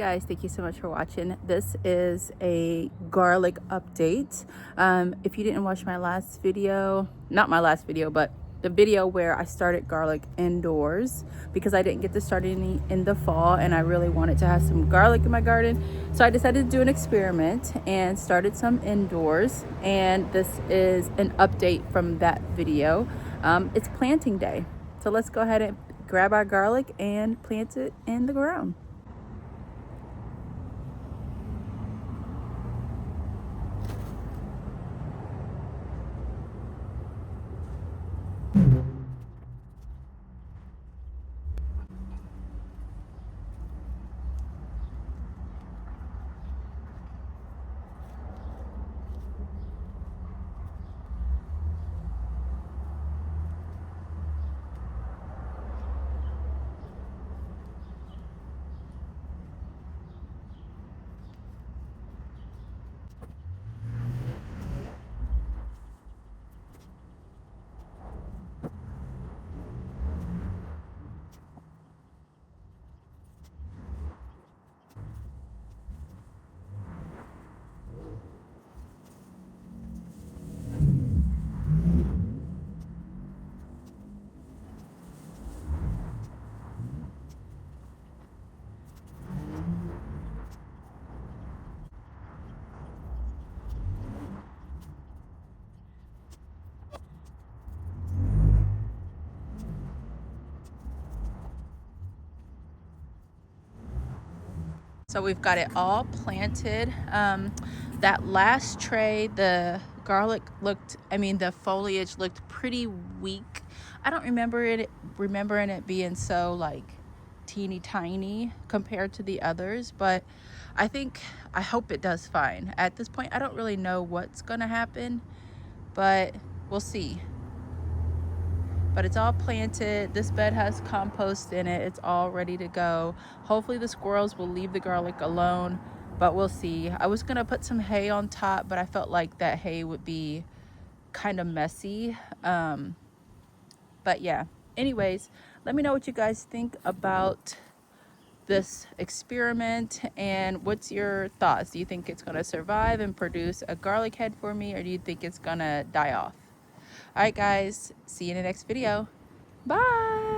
Guys, thank you so much for watching. This is a garlic update. If you didn't watch my last video, not my last video, but the video where I started garlic indoors, because I didn't get to start any in the fall and I really wanted to have some garlic in my garden, so I decided to do an experiment and started some indoors, and this is an update from that video. It's planting day, so let's go ahead and grab our garlic and plant it in the ground. So we've got it all planted. That last tray, the garlic looked, the foliage looked pretty weak. I don't remembering it being so like teeny tiny compared to the others, but I hope it does fine. At this point, I don't really know what's gonna happen, but we'll see. But it's all planted. This bed has compost in it. It's all ready to go. Hopefully the squirrels will leave the garlic alone, but we'll see. I was gonna put some hay on top, but I felt like that hay would be kind of messy. But yeah, anyways, let me know what you guys think about this experiment and what's your thoughts. Do you think it's gonna survive and produce a garlic head for me, or do you think it's gonna die off? All right guys, see you in the next video. Bye.